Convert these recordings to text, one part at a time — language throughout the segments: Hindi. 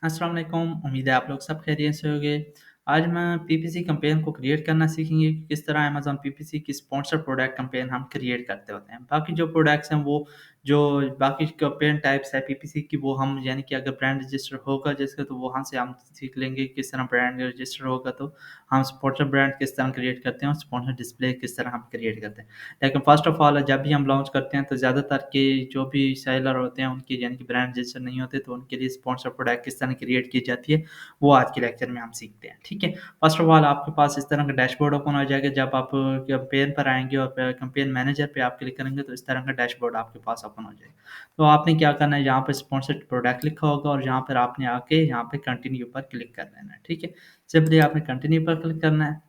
अस्सलाम वालेकुम, उम्मीद है आप लोग सब खैरियत से होंगे। आज मैं पीपीसी कैंपेन को क्रिएट करना सीखेंगे कि किस तरह अमेज़न पीपीसी की स्पॉन्सर्ड प्रोडक्ट कैंपेन हम क्रिएट करते होते हैं। बाकी जो प्रोडक्ट्स हैं वो जो बाकी कैंपेन टाइप्स है पीपीसी की वो हम यानी कि अगर ब्रांड रजिस्टर होगा जिसका तो वहाँ से हम सीख लेंगे किस तरह ब्रांड रजिस्टर होगा तो हम स्पॉन्सर्ड ब्रांड किस तरह क्रिएट करते हैं और स्पॉन्सर्ड डिस्प्ले किस तरह हम क्रिएट करते हैं। लेकिन फ़र्स्ट ऑफ ऑल जब भी हम लॉन्च करते हैं तो ज़्यादातर के जो भी सेलर होते हैं उनके यानी कि ब्रांड रजिस्टर नहीं होते तो उनके लिए स्पॉन्सर्ड प्रोडक्ट किस तरह क्रिएट की जाती है, वो आज के लेक्चर में हम सीखते हैं, ठीक है? फ़र्स्ट ऑफ ऑल आपके पास इस तरह का डैशबोर्ड ओपन हो जाएगा जब आप कैंपेन पर आएँगे और कैंपेन मैनेजर पे आप क्लिक करेंगे तो इस तरह का डैशबोर्ड आपके पास ओपन हो जाएगा। तो आपने क्या करना है यहाँ पे स्पॉन्सर्ड प्रोडक्ट लिखा होगा और यहाँ पर आपने आके यहाँ पे कंटिन्यू पर क्लिक कर देना है, ठीक है? सिंपली आपने कंटिन्यू पर क्लिक करना है।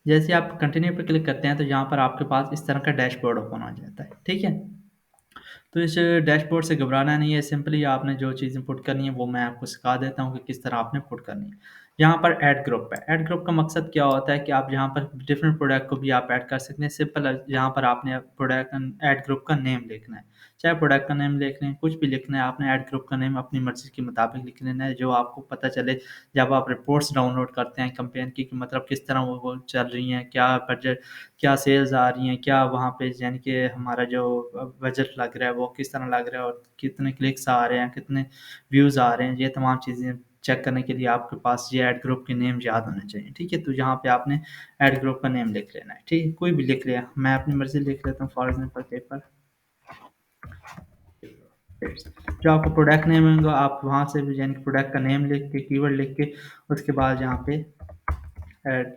जैसे आप कंटिन्यू पे क्लिक करते हैं तो यहाँ पर आपके पास इस तरह का डैशबोर्ड ओपन हो जाता है, ठीक है? तो इस डैशबोर्ड से घबराना नहीं है, सिंपली आपने जो चीज़ें पुट करनी है वो मैं आपको सिखा देता हूँ कि किस तरह आपने पुट करनी है। यहाँ पर ऐड ग्रुप है, ऐड ग्रुप का मकसद क्या होता है कि आप यहाँ पर डिफरेंट प्रोडक्ट को भी आप ऐड कर सकते हैं। सिंपल यहाँ पर आपने प्रोडक्ट ऐड ग्रुप का नेम लिखना है, चाहे प्रोडक्ट का नेम लिख लें, कुछ भी लिखना है आपने ऐड ग्रुप का नेम अपनी मर्ज़ी के मुताबिक लिख लेना है, जो आपको पता चले जब आप रिपोर्ट्स डाउनलोड करते हैं कैंपेन की कि मतलब किस तरह वो चल रही हैं, क्या बजट क्या सेल्स आ रही हैं, क्या वहाँ पे यानी कि हमारा जो बजट लग रहा है वो किस तरह लग रहा है और कितने क्लिक्स आ रहे हैं, कितने व्यूज़ आ रहे हैं, ये तमाम चीज़ें चेक करने के लिए आपके पास ये ऐड ग्रुप के नेम याद होने चाहिए, ठीक है? तो यहाँ पे आपने ऐड ग्रुप का नेम लिख लेना है, ठीक है? कोई भी लिख लिया, मैं अपनी मर्ज़ी लिख लेता हूँ फॉर एग्ज़ाम्पल पेपर जो आपका प्रोडक्ट नेम होगा आप वहाँ से भी यानी कि प्रोडक्ट का नेम लिख के, कीवर्ड लिख के उसके बाद यहाँ पे ऐड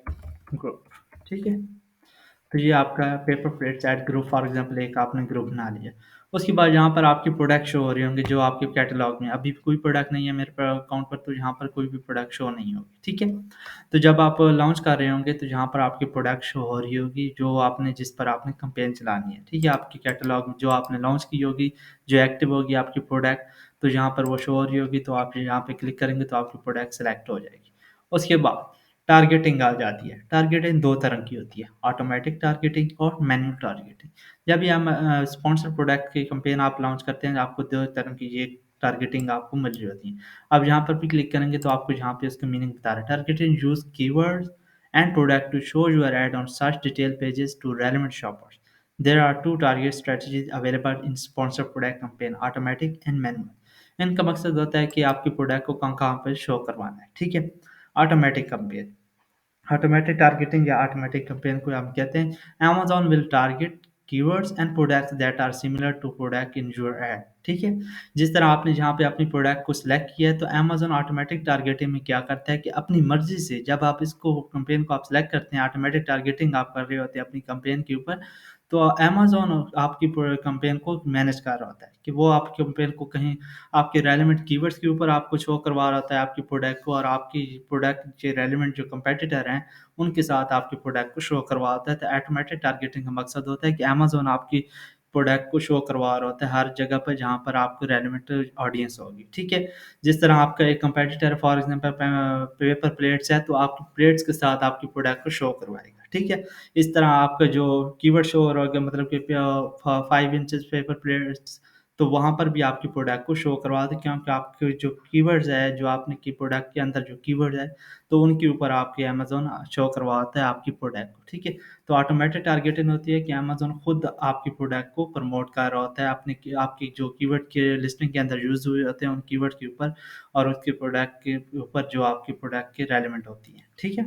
ग्रुप, ठीक है? तो ये आपका paper plates add group for example एक आपने ग्रुप बना लिया। उसके बाद यहाँ पर आपके प्रोडक्ट शो हो रहे होंगे जो आपके कैटलॉग में अभी कोई प्रोडक्ट नहीं है मेरे अकाउंट पर तो यहाँ पर कोई भी प्रोडक्ट शो नहीं होगी, ठीक है? तो जब आप लॉन्च कर रहे होंगे तो यहाँ पर आपकी प्रोडक्ट शो हो रही होगी जो आपने जिस पर आपने कैंपेन चलानी है, ठीक है? आपकी कैटलॉग में जो आपने लॉन्च की होगी, जो एक्टिव होगी आपकी प्रोडक्ट तो यहाँ पर वो शो हो रही होगी तो आप यहाँ पे क्लिक करेंगे तो आपकी प्रोडक्ट सेलेक्ट हो जाएगी। उसके बाद टारगेटिंग आ जाती है। टारगेटिंग 2 तरह की होती है, ऑटोमैटिक टारगेटिंग और मैनुअल टारगेटिंग। जब भी हम स्पॉन्सर्ड प्रोडक्ट की कैंपेन आप लॉन्च करते हैं, आपको 2 तरह की ये टारगेटिंग आपको मिल रही होती है। अब यहाँ पर भी क्लिक करेंगे तो आपको यहाँ पे इसका मीनिंग बता रहा है। Targeting use keywords and product to show your ad on search detail pages to relevant shoppers. There are 2 target strategies available in sponsored product campaign, automatic and manual। इनका मकसद होता है कि आपकी प्रोडक्ट को कहाँ-कहाँ पे शो करवाना है, ठीक है? ऑटोमैटिक कैंपेन ऑटोमेटेड टारगेटिंग या ऑटोमेटिक कैंपेन को हम कहते हैं Amazon will target keywords and products that are similar to product in your ad, ठीक है? जिस तरह आपने जहाँ पे अपनी प्रोडक्ट को सिलेक्ट किया है तो अमेज़न ऑटोमेटिक टारगेटिंग में क्या करता है कि अपनी मर्ज़ी से जब आप इसको कैंपेन को आप सिलेक्ट करते हैं, ऑटोमेटिक टारगेटिंग आप कर रहे होते हैं अपनी कैंपेन के ऊपर, तो अमेज़न आपकी कैंपेन को मैनेज कर रहा होता है कि वो आपकी कैंपेन को कहीं आपके रेलेवेंट कीवर्ड्स के ऊपर आपको शो करवा रहा होता है आपकी प्रोडक्ट को और आपकी प्रोडक्ट के रेलेवेंट जो कंपेटिटर हैं, उनके साथ आपके प्रोडक्ट को शो करवाता है। तो ऑटोमेटेड टारगेटिंग का मकसद होता है कि अमेज़न आपकी प्रोडक्ट को शो करवा रहा होता है हर जगह पर जहाँ पर आपको रेलेवेंट ऑडियंस होगी, ठीक है? जिस तरह आपका एक competitor for example paper plates है, तो आपकी प्लेट्स के साथ आपकी प्रोडक्ट को शो करवाएगा, ठीक है? इस तरह आपका जो कीवर्ड शो हो रहा होगा मतलब कि 5 इंचेस पेपर प्लेट्स तो वहाँ पर भी आपकी प्रोडक्ट को शो करवा दें क्योंकि आपके जो कीवर्ड्स है, जो आपने की प्रोडक्ट के अंदर जो कीवर्ड है, तो उनके ऊपर आपके अमेज़न शो करवाता है आपकी प्रोडक्ट को, ठीक है? तो ऑटोमेटेड टारगेटिंग होती है कि अमेज़न खुद आपकी प्रोडक्ट को प्रमोट कर रहा होता है अपने की आपकी जो कीवर्ड के लिस्टिंग के अंदर यूज़ हुए होते हैं उन कीवर्ड के ऊपर और उसके प्रोडक्ट के ऊपर जो आपकी प्रोडक्ट के रेलेवेंट होती हैं, ठीक है?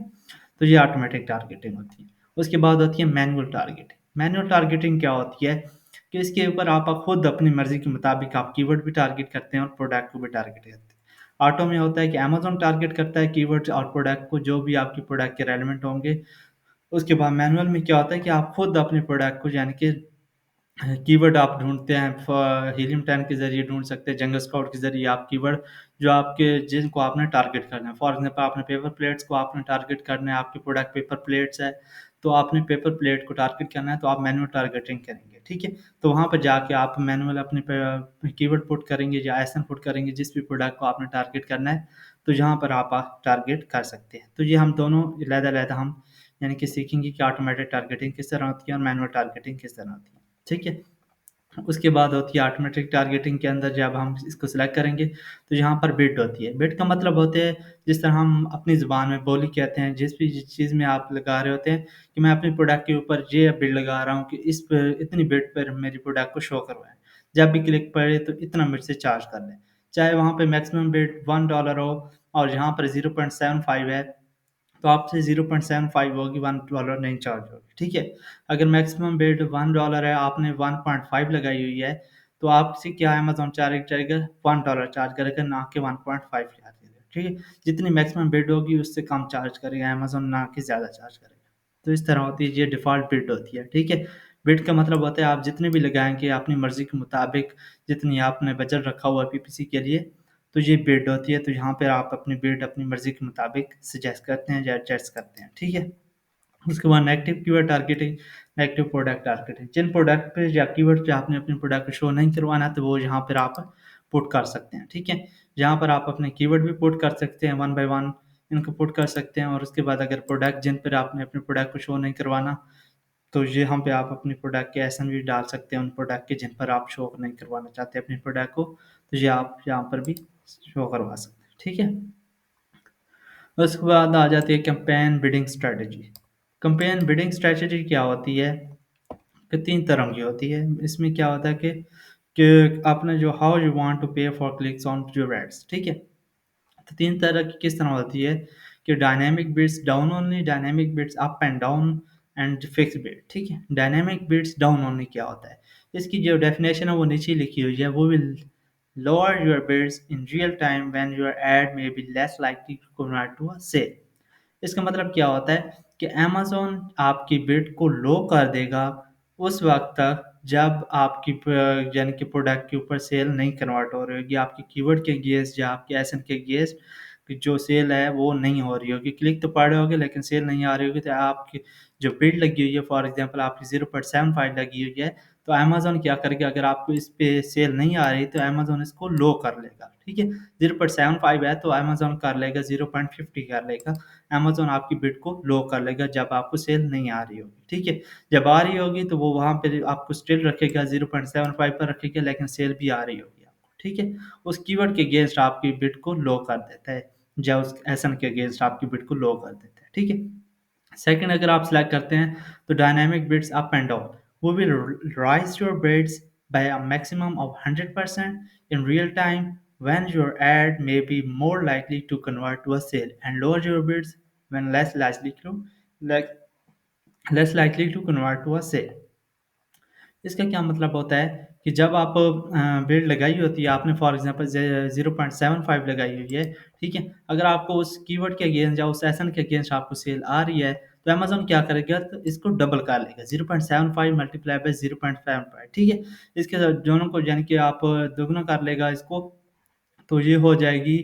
तो ये ऑटोमेटिक टारगेटिंग होती है। उसके बाद होती है मैनुअल टारगेटिंग। मैनुअल टारगेटिंग क्या होती है कि इसके ऊपर आप खुद अपनी मर्ज़ी के मुताबिक आप कीवर्ड भी टारगेट करते हैं और प्रोडक्ट को भी टारगेट करते हैं। ऑटो में होता है कि अमेज़न टारगेट करता है कीवर्ड्स और प्रोडक्ट को जो भी आपकी प्रोडक्ट के रेलेवेंट होंगे। उसके बाद मैनुअल में क्या होता है कि आप खुद अपने प्रोडक्ट को यानी कि कीवर्ड आप ढूँढते हैं हीलियम 10 के ज़रिए ढूँढ सकते हैं, जंगल स्काउट के ज़रिए आप कीवर्ड जो आपके जिनको आपने टारगेट करना है। फॉर एग्ज़ाम्पल आपने पेपर प्लेट्स को आपने टारगेट करना है, आपके प्रोडक्ट पेपर प्लेट्स है, तो आपने पेपर प्लेट को टारगेट करना है, तो आप मैनुअल टारगेटिंग करेंगे, ठीक है? तो वहाँ पे जाके आप मैनुअल अपने कीवर्ड पुट करेंगे या एसएन पुट करेंगे, जिस भी प्रोडक्ट को आपने टारगेट करना है, तो यहाँ पर आप टारगेट कर सकते हैं। तो ये हम दोनों अलग-अलग हम यानी कि सीखेंगे कि ऑटोमेटेड टारगेटिंग किस तरह होती है और मैनुअल टारगेटिंग किस तरह होती है, ठीक है? उसके बाद होती है ऑटोमेटिक टारगेटिंग के अंदर जब हम इसको सिलेक्ट करेंगे तो यहाँ पर बिड होती है। बिड का मतलब होते हैं जिस तरह हम अपनी ज़ुबान में बोली कहते हैं, जिस चीज़ में आप लगा रहे होते हैं कि मैं अपनी प्रोडक्ट के ऊपर ये बिड लगा रहा हूँ कि इस पे इतनी बिड पर मेरी प्रोडक्ट को शो करवाएँ। जब भी क्लिक पड़े तो इतना मुझसे चार्ज कर लें। चाहे वहाँ पे मैक्सिमम बिड $1 हो और यहाँ पर 0.75 है, तो आपसे 0.75 होगी, $1 नहीं चार्ज होगी, ठीक है? अगर मैक्सिमम बिड $1 है, आपने 1.5 लगाई हुई है, तो आपसे क्या अमेज़न चार्ज करेगा, $1 चार्ज करेगा, ना कि 1.5 चार्ज करेगा, ठीक है? जितनी मैक्सिमम बिड होगी उससे कम चार्ज करेगा अमेज़न, ना कि ज़्यादा चार्ज करेगा। तो इस तरह होती है, ये डिफ़ॉल्ट बिड होती है, ठीक है? बिड का मतलब होता है आप जितने भी लगाएँगे अपनी मर्ज़ी के मुताबिक, जितनी आपने बजट रखा हुआ है पीपीसी के लिए, तो ये बिड होती है। तो यहाँ पे आप अपनी बिड अपनी मर्ज़ी के मुताबिक सजेस्ट करते हैं या एडजस्ट करते हैं, ठीक है? उसके बाद negative keyword targeting, negative product targeting. जिन प्रोडक्ट पे या कीवर्ड पे आपने अपनी प्रोडक्ट को शो नहीं करवाना है, तो वो यहाँ पर आप पुट कर सकते हैं, ठीक है? यहाँ पर आप अपने कीवर्ड भी पुट कर सकते हैं, वन बाय वन इनको पुट कर सकते हैं, और उसके बाद अगर प्रोडक्ट जिन पर आपने अपने प्रोडक्ट को शो नहीं करवाना, तो यहाँ पे आप अपनी प्रोडक्ट के एसएन भी डाल सकते हैं उन प्रोडक्ट के जिन पर आप शो नहीं करवाना चाहते अपनी प्रोडक्ट को, तो ये आप यहाँ पर भी शो करवा सकते हैं, ठीक है? उसके बाद आ जाती है campaign bidding strategy. Campaign bidding strategy क्या होती है कि 3 तरह की होती है। इसमें क्या होता है कि आपने जो how you want to pay for clicks on your ads, ठीक है? तो 3 तरह की किस तरह होती है कि dynamic bits down only, dynamic bits up and down and fix bit, ठीक है? डायनामिक बिट्स डाउन ओनली क्या होता है? इसकी जो डेफिनेशन है वो नीचे लिखी हुई है। वो will lower your bids in real time when your ad may be less likely to convert to a sale। इसका मतलब क्या होता है कि अमेज़न आपकी बिड को लो कर देगा उस वक़्त तक जब आपकी यानी कि प्रोडक्ट के ऊपर सेल नहीं कन्वर्ट हो रही होगी। आपके कीवर्ड के अगेंस्ट या आपके एसएन के अगेंस्ट जो सेल है वो नहीं हो रही होगी। क्लिक तो पड़ रहे होंगे लेकिन सेल नहीं आ रही होगी, तो आपकी जो बिड लगी हुई है, फॉर एग्ज़ाम्पल आपकी 0.75 लगी हुई है, तो अमेज़न क्या करेगा, अगर आपको इस पे सेल नहीं आ रही तो अमेज़न इसको लो कर लेगा, ठीक है? 0.75 है तो अमेज़न कर लेगा 0.50 कर लेगा। अमेज़न आपकी बिड को लो कर लेगा जब आपको सेल नहीं आ रही होगी, ठीक है? जब आ रही होगी तो वो वहाँ पे आपको स्टिल रखेगा 0.75 पर रखेगा, लेकिन सेल भी आ रही होगी आपको, ठीक है? उस कीवर्ड के अगेंस्ट आपकी बिड को लो कर देता है, या उस एसएन के अगेंस्ट आपकी बिड को लो कर देता है, ठीक है? सेकंड अगर आप सेलेक्ट करते हैं तो dynamic bids up and down, वो will raise your bids by a maximum of 100% in real time when your ad may be more likely to convert to a sale, and lower your bids when like less likely to convert to a sale। इसका क्या मतलब होता है कि जब आप बिड लगाई होती है आपने, फॉर एग्जांपल 0.75 लगाई हुई है, ठीक है? अगर आपको उस कीवर्ड के अगेंस्ट या उस एसन के अगेंस्ट आपको सेल आ रही है, तो अमेज़न क्या करेगा, तो इसको डबल कर लेगा, 0.75 मल्टीप्लाई बाय 0.75, ठीक है? इसके साथ दोनों को यानी कि आप दोगुना कर लेगा इसको, तो ये हो जाएगी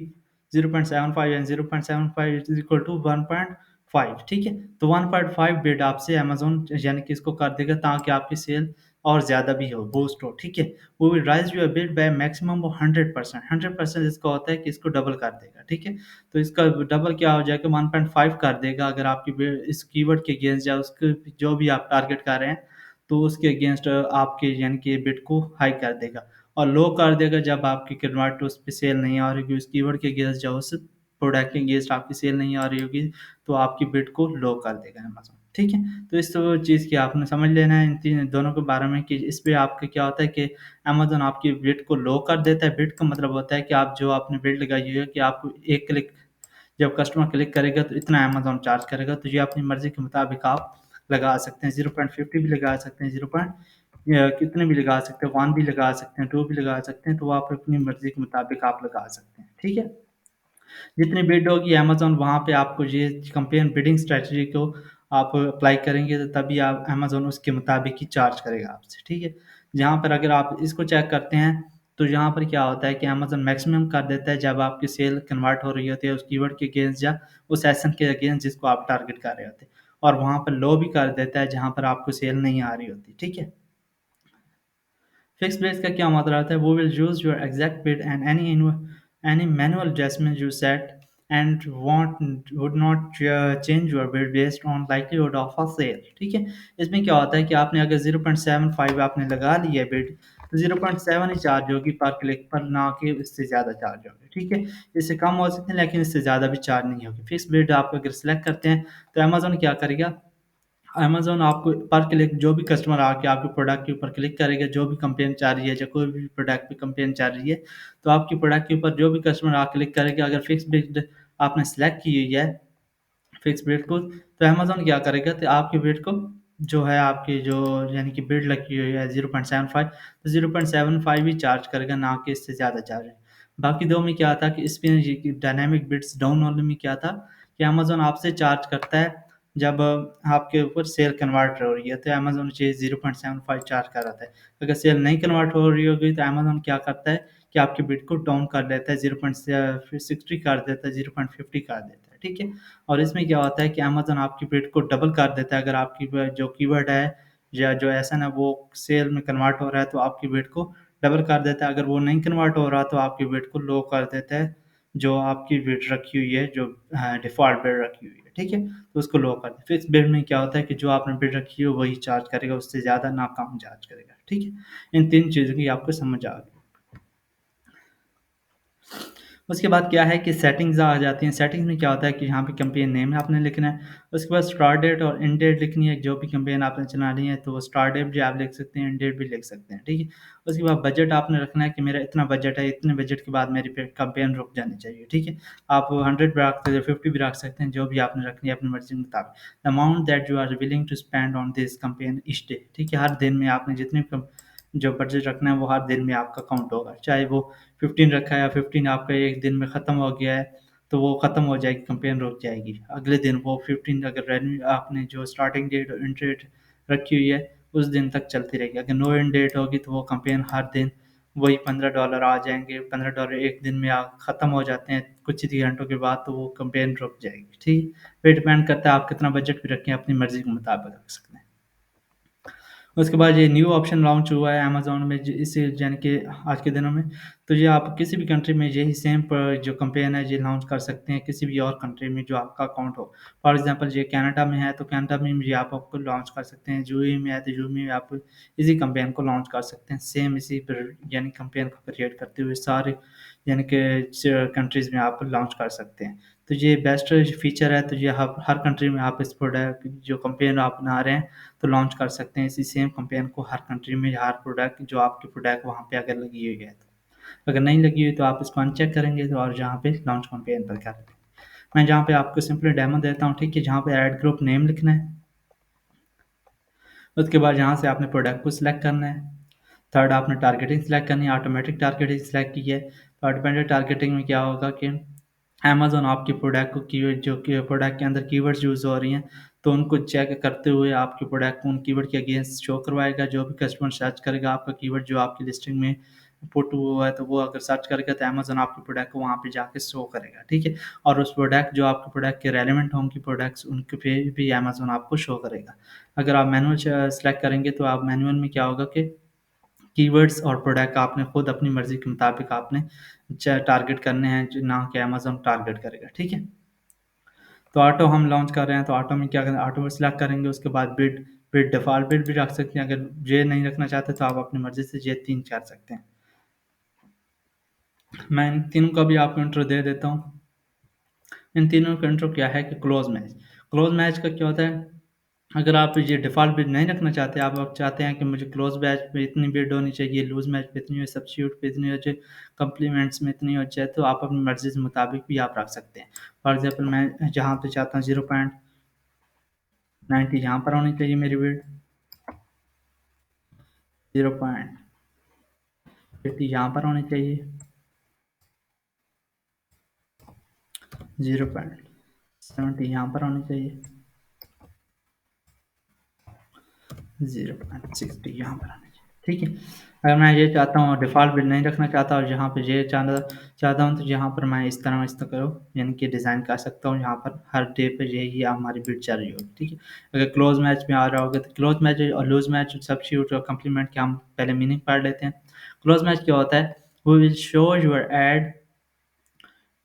0.75 एंड 0.75 इज़ इक्वल टू 1.5, ठीक है? तो 1.5 बिड आपसे अमेज़न यानी कि इसको कर देगा ताकि आपकी सेल और ज़्यादा भी हो, बूस्ट हो, ठीक है? वो will rise your bid by maximum of 100%। 100% इसका होता है कि इसको डबल कर देगा, ठीक है? तो इसका डबल क्या हो जाएगा, 1.5 कर देगा अगर आपकी बिड इस कीवर्ड के अगेंस्ट या उसके जो भी आप टारगेट कर रहे हैं, तो उसके अगेंस्ट आपके यानी कि बिड को हाई कर देगा, और लो कर देगा जब आपकी कन्वर्ट उस पे सेल नहीं आ रही होगी, उस कीवर्ड के अगेंस्ट या उस प्रोडक्ट के अगेंस्ट आपकी सेल नहीं आ रही होगी, तो आपकी बिड को लो कर देगा अमेज़न, ठीक है? तो इस चीज़ की आपने समझ लेना है इन तीन दोनों के बारे में कि इस पे आपका क्या होता है कि अमेज़न आपकी बिड को लो कर देता है। बिड का मतलब होता है कि आप जो आपने बिड लगाई हुई है कि आपको एक क्लिक जब कस्टमर क्लिक करेगा तो इतना अमेज़न चार्ज करेगा, तो ये अपनी मर्ज़ी के मुताबिक आप लगा सकते हैं। 0.50 भी लगा सकते हैं, 0 कितने भी लगा सकते हैं, 1 भी लगा सकते हैं, 2 भी लगा सकते हैं, तो आप अपनी मर्ज़ी के मुताबिक आप लगा सकते हैं, ठीक है? जितनी बिड होगी अमेज़न वहाँ पे आपको ये कंपेयर बिडिंग स्ट्रैटेजी को आप अप्लाई करेंगे, तो तभी आप अमेज़न उसके मुताबिक ही चार्ज करेगा आपसे, ठीक है? जहाँ पर अगर आप इसको चेक करते हैं, तो यहाँ पर क्या होता है कि अमेज़न मैक्सिमम कर देता है जब आपकी सेल कन्वर्ट हो रही होती है उस कीवर्ड के अगेंस्ट या उस सेशन के अगेंस्ट जिसको आप टारगेट कर रहे होते हैं, और वहाँ पर लो भी कर देता है जहाँ पर आपको सेल नहीं आ रही होती, ठीक है? फिक्स बिड्स का क्या मतलब होता है, वो will use your exact bid and any manual adjustment you set and want would not change your bid based on likelihood of a sale, ठीक है? इसमें क्या होता है कि आपने अगर 0.75 आपने लगा ली है बिड, तो 0.7 ही चार्ज होगी पर क्लिक पर, ना कि इससे ज़्यादा चार्ज होगी, ठीक है? इससे कम हो सकते हैं लेकिन इससे ज़्यादा भी चार्ज नहीं होगी। फिक्स बिड आप अगर सेलेक्ट करते हैं तो अमेज़न क्या करेगा, अमेज़न आपको पर क्लिक जो भी कस्टमर आके आपके प्रोडक्ट के ऊपर क्लिक करेगा, जो भी कंप्लेंट चाह रही है या कोई भी प्रोडक्ट पे कंप्लेंट चाह रही है, तो आपके प्रोडक्ट के ऊपर जो भी कस्टमर आके क्लिक करेगा, अगर फिक्स बिड आपने सेलेक्ट की हुई है फिक्स बिड को, तो अमेज़न क्या करेगा तो आपके बिड को जो है आपकी जो यानी कि बिड लगी हुई है 0.75, तो 0.75 ही चार्ज करेगा, ना कि इससे ज़्यादा चार्ज है। बाकी 2 में क्या था कि इसमें ये कि डायनामिक बिड्स डाउन वाले में क्या था कि अमेज़न आपसे चार्ज करता है जब आपके ऊपर सेल कन्वर्ट हो रही है, तो अमेज़न ये 0.75 चार्ज कर रहा है। अगर सेल नहीं कन्वर्ट हो रही होगी तो अमेज़न क्या करता है कि आपके बिड को डाउन कर देता है, 0.60 कर देता है, 0.50 कर देता है, ठीक है? और इसमें क्या होता है कि अमेज़न आपकी बिड को डबल कर देता है, अगर आपकी जो कीवर्ड है या जो एसएन है वो सेल में कन्वर्ट हो रहा है तो आपकी बिड को डबल कर देता है, अगर वो नहीं कन्वर्ट हो रहा तो आपकी बिड को लो कर देता है, जो आपकी बिड रखी हुई है, जो डिफ़ॉल्ट बिड रखी हुई है, ठीक है? तो उसको लो कर दें। फिक्स बिड में क्या होता है कि जो आपने बिड रखी है वही चार्ज करेगा, उससे ज़्यादा ना कम चार्ज करेगा, ठीक है? इन 3 चीज़ों की आपको समझ आ गई। उसके बाद क्या है कि सेटिंग्स आ जाती हैं। सेटिंग्स में क्या होता है कि यहाँ पे कैंपेन नेम आपने लिखना है। उसके बाद स्टार्ट डेट और एंड डेट लिखनी है। जो भी कैंपेन आपने चलानी है तो वो स्टार्ट डेट भी आप लिख सकते हैं, एंड डेट भी लिख सकते हैं, ठीक है? उसके बाद बजट आपने रखना है कि मेरा इतना बजट है, इतने बजट के बाद मेरी पे कैंपेन रुक जानी चाहिए, ठीक है? आप 100 भी रख सकते हैं, 50 भी रख सकते हैं, जो भी आपने रखनी है अपनी मर्ज़ी के मुताबिक। The amount that you are willing to spend on this campaign each day, ठीक है? हर दिन में आपने जितनी कम जो बजट रखना है वो हर दिन में आपका काउंट होगा। चाहे वो 15 रखा है या 15 आपका एक दिन में ख़त्म हो गया है, तो वो ख़त्म हो जाएगी, कैंपेन रुक जाएगी। अगले दिन वो 15 अगर रेन्यू आपने जो स्टार्टिंग डेट और एंड डेट रखी हुई है, उस दिन तक चलती रहेगी। अगर नो एंड डेट होगी तो वो कैंपेन हर दिन वही $15 आ जाएँगे, $15 एक दिन में ख़त्म हो जाते हैं, कुछ ही घंटों के बाद तो वो कैंपेन रुक जाएगी, ठीक है? फिर डिपेंड करता है आप कितना बजट भी रखें, अपनी मर्ज़ी के मुताबिक रख सकते हैं। उसके बाद ये न्यू ऑप्शन लॉन्च हुआ है अमेज़न में इस यानी कि आज के दिनों में, तो ये आप किसी भी कंट्री में यही सेम जो कैंपेन है ये लॉन्च कर सकते हैं किसी भी और कंट्री में जो आपका अकाउंट हो। फॉर एग्ज़ाम्पल ये कनाडा में है तो कनाडा में भी आप आपको लॉन्च कर सकते हैं, यूएई में है तो यूएई में आप इसी कैंपेन को लॉन्च कर सकते हैं। सेम इसी पर यानी कैंपेन को क्रिएट करते हुए सारे यानी कि कंट्रीज़ में आप लॉन्च कर सकते हैं। तो ये बेस्ट फीचर है, तो ये हर हर कंट्री में आप इस प्रोडक्ट जो कैंपेन आप बना रहे हैं तो लॉन्च कर सकते हैं इसी सेम कैंपेन को हर कंट्री में, हर प्रोडक्ट जो आपकी प्रोडक्ट वहाँ पे अगर लगी हुई है तो। अगर नहीं लगी हुई तो आप इसको अनचेक करेंगे तो और जहाँ पे लॉन्च कैंपेन पर कर दें। मैं जहाँ पे आपको सिंपली डेमो देता हूँ, ठीक है? जहाँ पे ऐड ग्रुप नेम लिखना है, उसके बाद यहाँ से आपने प्रोडक्ट को सिलेक्ट करना है। थर्ड आपने टारगेटिंग सिलेक्ट करनी है, ऑटोमेटिक टारगेटिंग सिलेक्ट की है। तो ऑटोमेटिक टारगेटिंग में क्या होगा कि अमेज़न आपके प्रोडक्ट को कीवर्ड जो कि प्रोडक्ट के अंदर कीवर्ड्स यूज़ हो रही हैं, तो उनको चेक करते हुए आपके प्रोडक्ट को उन कीवर्ड के अगेंस्ट शो करवाएगा। जो भी कस्टमर सर्च करेगा आपका कीवर्ड जो आपकी लिस्टिंग में पुट हुआ है, तो वो अगर सर्च करेगा तो अमेज़न आपके प्रोडक्ट को वहाँ पे जाके शो करेगा, ठीक है? और उस प्रोडक्ट जो आपके प्रोडक्ट के रेलेवेंट होंगे प्रोडक्ट्स उनके पे भी अमेज़न आपको शो करेगा। अगर आप मैनुअल सेलेक्ट करेंगे तो आप मैनुअल में क्या होगा कि कीवर्ड्स और प्रोडक्ट आपने खुद अपनी मर्ज़ी के मुताबिक आपने टारगेट करने हैं, जो ना कि अमेज़न टारगेट करेगा, ठीक है? तो ऑटो हम लॉन्च कर रहे हैं, तो ऑटो में क्या करना है, ऑटो में सिलेक्ट करेंगे, उसके बाद बिड डिफ़ॉल्ट बिड भी रख सकते हैं, अगर ये नहीं रखना चाहते तो आप अपनी मर्ज़ी से ये 3 कर सकते हैं। मैं इन तीनों का भी आपको इंट्रो दे देता हूँ। इन तीनों का इंट्रो क्या है कि क्लोज़ मैच। क्लोज़ मैच का क्या होता है, अगर आप ये डिफ़ॉल्ट बिड नहीं रखना चाहते, आप चाहते हैं कि मुझे क्लोज़ मैच पे इतनी बिड होनी चाहिए, लूज़ मैच पे इतनी हो, सब्स्टिट्यूट पे इतनी हो चाहिए, कॉम्प्लीमेंट्स में इतनी हो चाहिए, तो आप अपनी मर्ज़ी के मुताबिक भी आप रख सकते हैं। फॉर एग्ज़ाम्पल मैं जहाँ पे चाहता हूँ 0.90 यहाँ पर होनी चाहिए मेरी बिड, 0.80 यहाँ पर होनी चाहिए, 0.70 यहाँ पर होनी चाहिए, 0.60 यहाँ पर आना चाहिए, ठीक है? अगर मैं ये चाहता हूँ डिफ़ॉल्ट बिल नहीं रखना चाहता और यहाँ पे ये चाहता हूँ तो यहाँ पर मैं इस तरह करो यानी कि डिज़ाइन कर सकता हूँ, यहाँ पर हर डे पे यही हमारी बिड चल रही होगी, ठीक है? अगर क्लोज़ मैच में आ रहा होगा तो क्लोज़ मैच और लूज़ मैच, सब्स्टिट्यूट और कॉम्प्लीमेंट के हम पहले मीनिंग पढ़ लेते हैं। क्लोज़ मैच क्या होता है? We will show your ad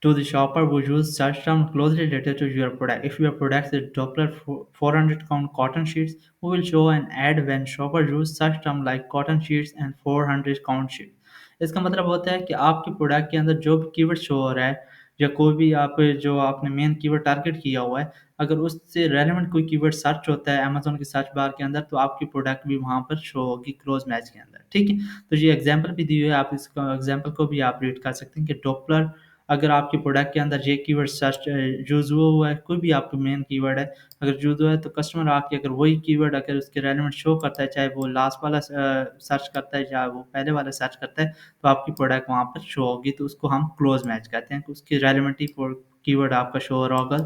to the shopper who use search term closely related to your product. If your product is Doppler 400 count cotton sheets, we will show an ad when shopper use search term like cotton sheets and 400 count sheets. इसका मतलब होता है कि आपके प्रोडक्ट के अंदर जो भी कीवर्ड शो हो रहा है या कोई भी आप जो आपने मेन कीवर्ड टारगेट किया हुआ है, अगर उससे रेलेवेंट कोई कीवर्ड सर्च होता है अमेज़न के सर्च बार के अंदर, तो आपकी प्रोडक्ट भी वहाँ पर शो होगी क्लोज मैच के अंदर, ठीक है? तो ये एग्ज़ाम्पल भी दी हुई है, आप इस एग्ज़ाम्पल को भी आप रीड कर सकते हैं कि डॉपलर अगर आपके प्रोडक्ट के अंदर ये कीवर्ड सर्च यूज़ हुआ है, कोई भी आपका मेन कीवर्ड है, अगर यूज़ हुआ है तो कस्टमर आके अगर वही कीवर्ड अगर उसके रेलेवेंट शो करता है, चाहे वो लास्ट वाला सर्च करता है, चाहे वो पहले वाला सर्च करता है, तो आपकी प्रोडक्ट वहाँ पर शो होगी, तो उसको हम क्लोज़ मैच कहते हैं कि उसकी रेलेवेंट ही कीवर्ड आपका शो हो रहा होगा,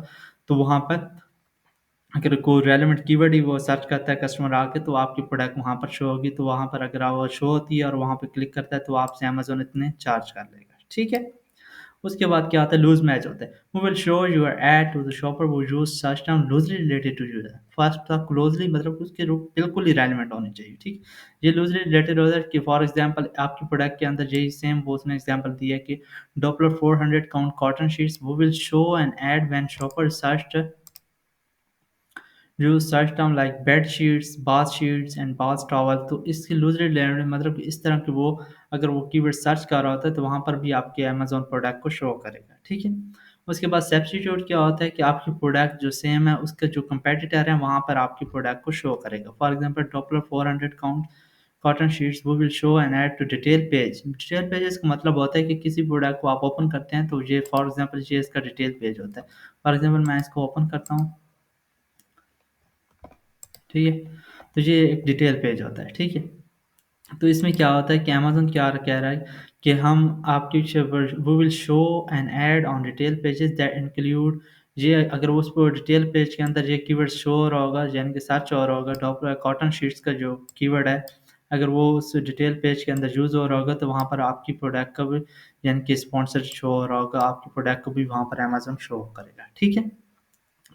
तो वहाँ पर अगर कोई रेलेवेंट कीवर्ड ही वो सर्च करता है कस्टमर आके, तो आपकी प्रोडक्ट वहाँ पर शो होगी, तो वहाँ पर अगर वो शो होती है और वहाँ पे क्लिक करता है, तो आपसे अमेज़न इतने चार्ज कर लेगा, ठीक है? उसके बाद क्या आता है, लूज़ मैच होता है। We will show your ad to the shopper who use search term loosely related to user. First था क्लोज़ली, मतलब उसके बिल्कुल ही रेलेवेंट होनी चाहिए, ठीक? ये लूज़ली रिलेटेड होता है कि फॉर एग्ज़ाम्पल आपके प्रोडक्ट के अंदर यही सेम वो उसने एग्ज़ाम्पल दिया है कि Doppler 400 count cotton sheets, we will show an ad when shopper searched use search term like bed sheets, bath sheets and bath towel. तो इसकी लूज़ली रिलेटेड मतलब कि इस तरह के वो अगर वो कीवर्ड सर्च कर रहा होता है, तो वहाँ पर भी आपके अमेज़न प्रोडक्ट को शो करेगा, ठीक है? उसके बाद सब्स्टिट्यूट क्या होता है कि आपकी प्रोडक्ट जो सेम है, उसका जो कॉम्पिटिटर है, वहाँ पर आपकी प्रोडक्ट को शो करेगा। For example Doppler 400 count cotton sheets we will show an ad to detail page. Detail pages का मतलब होता है कि किसी प्रोडक्ट को आप ओपन करते हैं, तो ये फॉर एग्ज़ाम्पल ये इसका डिटेल पेज होता है। फॉर एग्ज़ाम्पल मैं इसको ओपन करता हूँ, ठीक है? तो ये एक डिटेल पेज होता है, ठीक है? तो इसमें क्या होता है कि अमेज़न क्या कह रहा है कि हम आपकी we will show an ad on detail pages that include, ये अगर उस पर डिटेल पेज के अंदर ये कीवर्ड शो हो रहा होगा, यानी कि सर्च हो रहा होगा, डॉप कॉटन शीट्स का जो कीवर्ड है, अगर वो उस डिटेल पेज के अंदर यूज़ हो रहा होगा, तो वहाँ पर आपकी प्रोडक्ट का भी यानी कि स्पॉन्सर शो हो रहा होगा, आपकी प्रोडक्ट को भी वहाँ पर अमेज़न शो करेगा, ठीक है?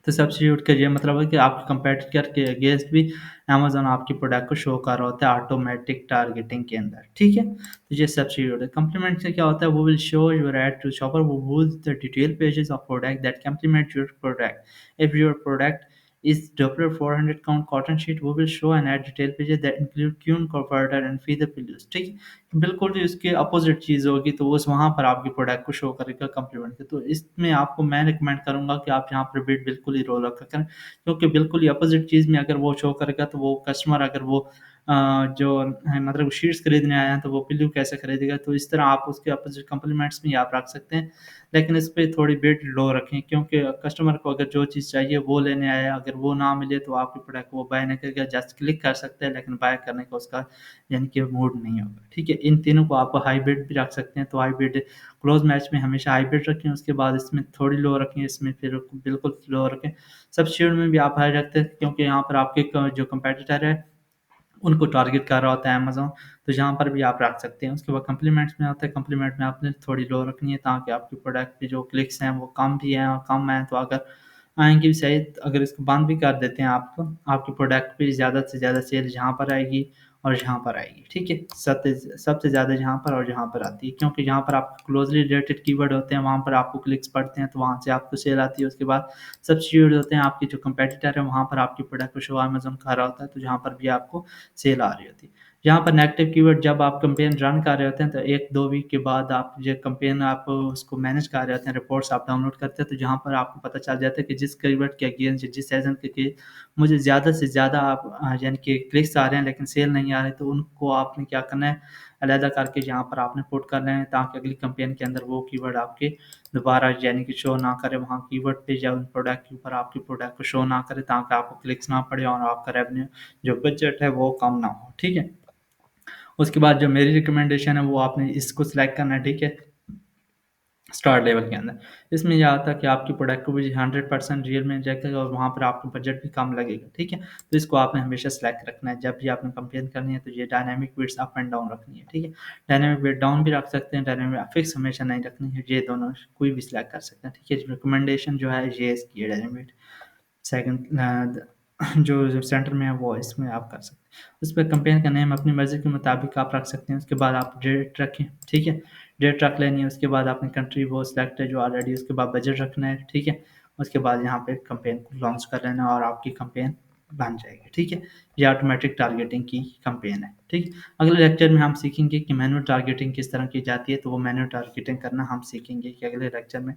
तो सब्स्टिट्यूट का ये मतलब है कि आपके कंपेटिटर के अगेंस्ट भी अमेज़न आपकी प्रोडक्ट को शो कर रहा होता है ऑटोमेटिक टारगेटिंग के अंदर, ठीक है? तो ये सब्स्टिट्यूट है। कॉम्प्लीमेंट से क्या होता है, वो will show your ad to shopper who use the detail pages of product that complement your product. If your product is Doppler 400 count cotton sheet, we will show and add detail pages that include Kuhn converter and feather pillows, ठीक है? बिल्कुल भी उसके अपोजिट चीज़ होगी, तो उस वहाँ पर आपके प्रोडक्ट को शो करेगा कम्प्लीमेंट के। तो इसमें आपको मैं रिकमेंड करूँगा कि आप यहाँ पर बिड बिल्कुल ही रोल रखा करें, क्योंकि बिल्कुल ही अपोजिट चीज़ में अगर वो शो करेगा, तो वो कस्टमर अगर वो जो है मतलब शीट्स खरीदने आया है, तो वो पिल्लू कैसे खरीदेगा? तो इस तरह आप उसके अपोजिट कॉम्प्लीमेंट्स में आप रख सकते हैं, लेकिन इस पे थोड़ी बिड लो रखें, क्योंकि कस्टमर को अगर जो चीज़ चाहिए वो लेने आया, अगर वो ना मिले तो आपके प्रोडक्ट वो बाय नहीं करेगा, जस्ट क्लिक कर सकते हैं, लेकिन बाय करने का उसका यानी कि मूड नहीं होगा, ठीक है? इन तीनों को आप हाई बिड भी रख सकते हैं, तो हाई बिड क्लोज़ मैच में हमेशा हाई बिड रखें, उसके बाद इसमें थोड़ी लो रखें, इसमें फिर बिल्कुल लो रखें। सब्स्टिट्यूट में भी आप हाई रखते हैं, क्योंकि यहाँ पर आपके जो कॉम्पिटिटर है उनको टारगेट कर रहा होता है अमेज़न, तो यहाँ पर भी आप रख सकते हैं। उसके बाद कॉम्प्लीमेंट्स में आता है, कॉम्प्लीमेंट में आपने थोड़ी लो रखनी है, ताकि आपके प्रोडक्ट पे जो क्लिक्स हैं वो कम भी हैं, और कम हैं तो अगर आएँगे भी सही, अगर इसको बंद भी कर देते हैं आप, तो आपके प्रोडक्ट पे ज़्यादा से ज़्यादा सेल यहाँ पर आएगी और यहाँ पर आएगी, ठीक है? सबसे ज़्यादा यहाँ पर और यहाँ पर आती है, क्योंकि यहाँ पर आपके क्लोज़ली रिलेटेड कीवर्ड होते हैं, वहाँ पर आपको क्लिक्स पड़ते हैं, तो वहाँ से आपको सेल आती है। उसके बाद सब्स्टिट्यूट होते हैं, आपके जो कॉम्पिटिटर है, वहाँ पर आपके प्रोडक्ट को शो अमेज़न कर रहा होता है, तो यहाँ पर भी आपको सेल आ रही होती है। यहाँ पर नेगेटिव कीवर्ड जब आप कैंपेन रन कर रहे होते हैं, तो 1-2 वीक के बाद आप जो कैंपेन आप उसको मैनेज कर रहे होते हैं, रिपोर्ट्स आप डाउनलोड करते हैं, तो जहाँ पर आपको पता चल जाता है कि जिस कीवर्ड के अगेंस्ट जिस सीज़न के मुझे ज़्यादा से ज़्यादा आप यानी कि क्लिक्स आ रहे हैं लेकिन सेल नहीं आ रहे, तो उनको आपने क्या करना है, अलहदा करके यहाँ पर आपने पुट करना है, ताकि अगली कैंपेन के अंदर वो कीवर्ड आपके दोबारा यानी कि शो ना करे वहाँ कीवर्ड पे, या उन प्रोडक्ट के ऊपर आपके प्रोडक्ट को शो ना करे, ताकि आपको क्लिक्स ना पड़े और आपका रेवेन्यू जो बजट है वो कम ना हो, ठीक है? उसके बाद जो मेरी रिकमेंडेशन है वो आपने इसको सिलेक्ट करना है, ठीक है? स्टार लेवल के अंदर। इसमें ये आता है कि आपकी प्रोडक्ट को भी 100% रियल में जाएगा और वहाँ पर आपका बजट भी कम लगेगा, ठीक है? तो इसको आपने हमेशा सिलेक्ट रखना है, जब भी आपने कंपेयर करनी है, तो ये dynamic width up and down रखनी है, ठीक है? डायनामिक विड्थ डाउन भी रख सकते हैं, डायनामिक फिक्स हमेशा नहीं रखनी है, ये दोनों कोई भी सिलेक्ट कर सकते हैं, ठीक है? रिकमेंडेशन जो है ये इसकी है डायनामिक। सेकंड जो सेंटर में है वो इसमें आप कर सकते हैं। उस पे कंपेन का नेम अपनी मर्ज़ी के मुताबिक आप रख सकते हैं। उसके बाद आप डेट रखें, ठीक है? डेट रख लेनी है, उसके बाद आपने कंट्री वो सिलेक्ट है जो ऑलरेडी, उसके बाद बजट रखना है, ठीक है? उसके बाद यहाँ पे कैंपेन को लॉन्च कर लेना और आपकी कैंपेन बन जाएगी, ठीक है? ये ऑटोमेटिक टारगेटिंग की कैंपेन है, ठीक? अगले लेक्चर में हम सीखेंगे कि मैनुअल टारगेटिंग किस तरह की जाती है, तो वो मैनुअल टारगेटिंग करना हम सीखेंगे कि अगले लेक्चर में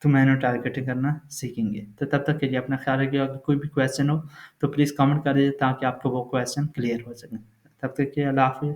तो मैनुअल टारगेटिंग करना सीखेंगे। तो तब तक के लिए अपना ख्याल रखिए, अगर कोई भी क्वेश्चन हो तो प्लीज़ कमेंट कर दीजिए ताकि आपको वो क्वेश्चन क्लियर हो सके। तब तक के लिए अल्लाह हाफ़िज़।